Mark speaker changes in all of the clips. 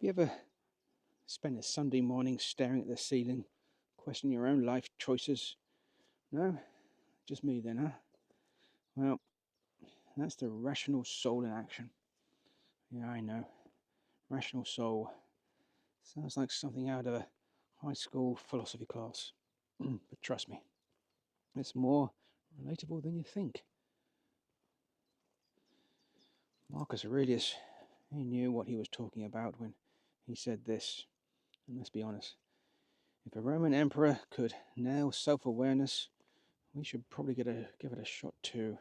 Speaker 1: Have you ever spent a Sunday morning staring at the ceiling, questioning your own life choices? No? Just me then, huh? Well, that's the rational soul in action. Yeah, I know. Rational soul. Sounds like something out of a high school philosophy class. But trust me, it's more relatable than you think. Marcus Aurelius, he knew what he was talking about when he said this. And let's be honest, if a Roman emperor could nail self-awareness, we should probably give it a shot too.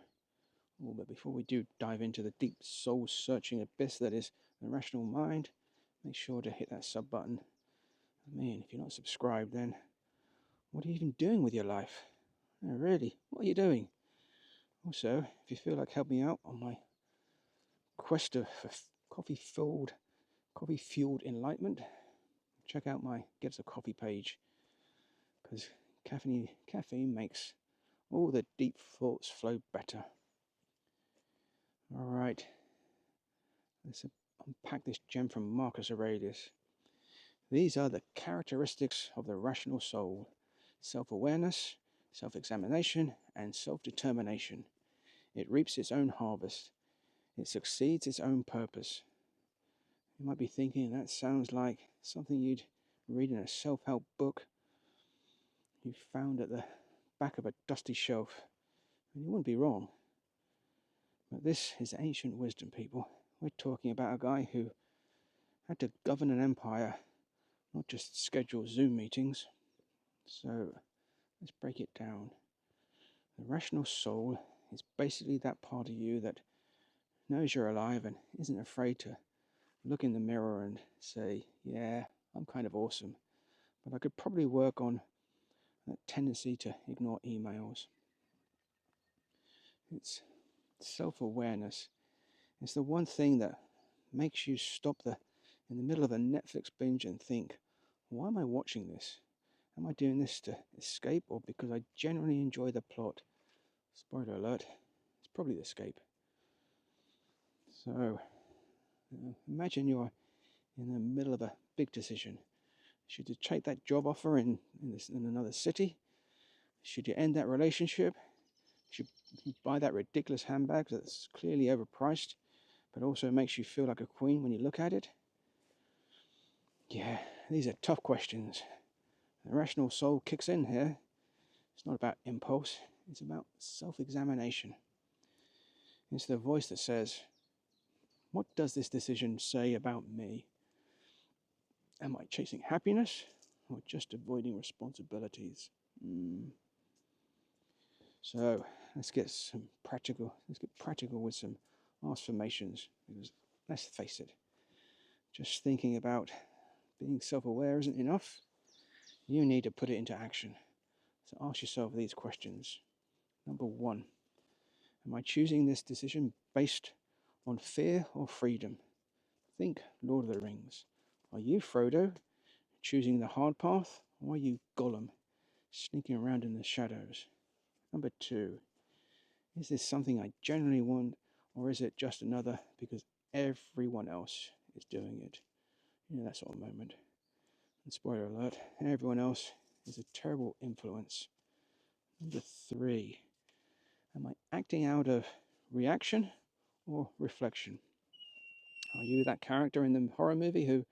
Speaker 1: Oh, but before we do dive into the deep soul-searching abyss that is the rational mind, make sure to hit that sub button. I mean, if you're not subscribed, then what are you even doing with your life? Oh, really, what are you doing? Also, if you feel like helping me out on my quest for coffee-fueled enlightenment, check out my Get Us a Coffee page, because caffeine makes all the deep thoughts flow better. All right, let's unpack this gem from Marcus Aurelius. These are the characteristics of the rational soul: self-awareness, self-examination, and self-determination. It reaps its own harvest. It succeeds its own purpose. You might be thinking that sounds like something you'd read in a self-help book you found at the back of a dusty shelf. And you wouldn't be wrong. But this is ancient wisdom, people. We're talking about a guy who had to govern an empire, not just schedule Zoom meetings. So let's break it down. The rational soul is basically that part of you that knows you're alive and isn't afraid to look in the mirror and say, yeah, I'm kind of awesome, but I could probably work on that tendency to ignore emails. It's self-awareness. It's the one thing that makes you stop in the middle of a Netflix binge and think, why am I watching this? Am I doing this to escape or because I genuinely enjoy the plot? Spoiler alert, it's probably the escape. So, imagine you're in the middle of a big decision. Should you take that job offer in another city? Should you end that relationship? Should you buy that ridiculous handbag that's clearly overpriced, but also makes you feel like a queen when you look at it? Yeah, these are tough questions. The rational soul kicks in here. It's not about impulse, it's about self-examination. It's the voice that says, what does this decision say about me? Am I chasing happiness or just avoiding responsibilities? So let's get practical with some affirmations, because let's face it, just thinking about being self-aware isn't enough. You need to put it into action. So ask yourself these questions. Number 1, am I choosing this decision based on fear or freedom? Think Lord of the Rings. Are you Frodo, choosing the hard path, or are you Gollum, sneaking around in the shadows? Number 2, is this something I genuinely want, or is it just another because everyone else is doing it? You know, that sort of moment. And spoiler alert, everyone else is a terrible influence. Number 3, am I acting out of reaction or reflection? Are you that character in the horror movie who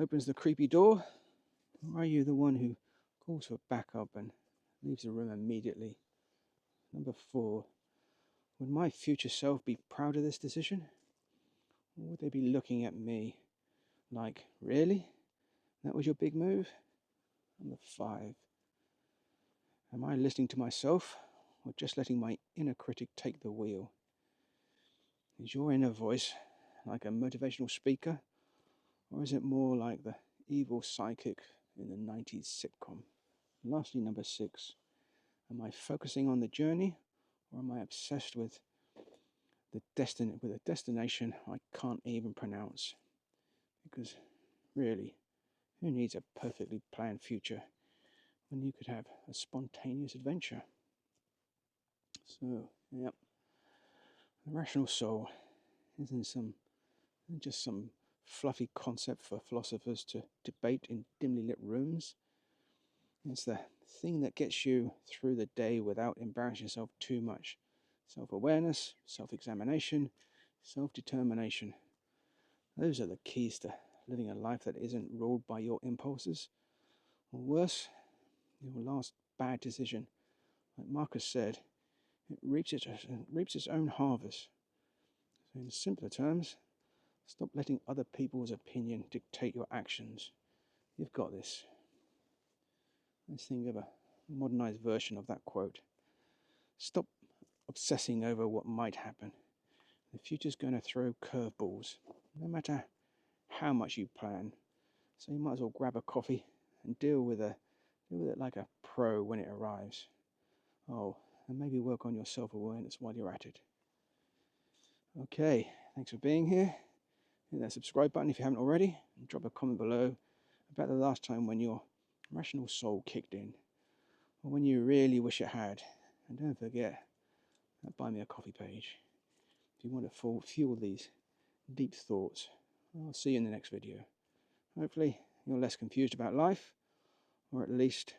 Speaker 1: opens the creepy door? Or are you the one who calls for backup and leaves the room immediately? Number 4, would my future self be proud of this decision? Or would they be looking at me like, really? That was your big move? Number 5, am I listening to myself or just letting my inner critic take the wheel? Is your inner voice like a motivational speaker, or is it more like the evil psychic in the 90s sitcom? Lastly, number 6, am I focusing on the journey, or am I obsessed with a destination I can't even pronounce? Because really, who needs a perfectly planned future when you could have a spontaneous adventure? So, yep, the rational soul isn't just some fluffy concept for philosophers to debate in dimly lit rooms. It's the thing that gets you through the day without embarrassing yourself too much. Self-awareness, self-examination, self-determination. Those are the keys to living a life that isn't ruled by your impulses. Or worse, your last bad decision. Like Marcus said, it reaps its own harvest. So in simpler terms, stop letting other people's opinion dictate your actions. You've got this. Let's think of a modernized version of that quote. Stop obsessing over what might happen. The future's going to throw curveballs, no matter how much you plan. So you might as well grab a coffee and deal with it like a pro when it arrives. Oh, and maybe work on your self-awareness while you're at it. Okay, thanks for being here. Hit that subscribe button if you haven't already, and drop a comment below about the last time when your rational soul kicked in, or when you really wish it had. And don't forget that Buy Me a Coffee page if you want to fuel these deep thoughts. I'll see you in the next video. Hopefully you're less confused about life, or at least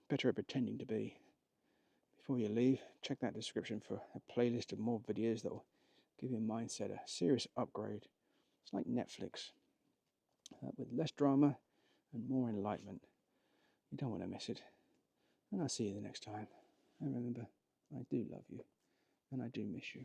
Speaker 1: better at pretending to be. Before you leave, check that description for a playlist of more videos that will give your mindset a serious upgrade. It's like Netflix, with less drama and more enlightenment. You don't want to miss it. And I'll see you the next time. And remember, I do love you, and I do miss you.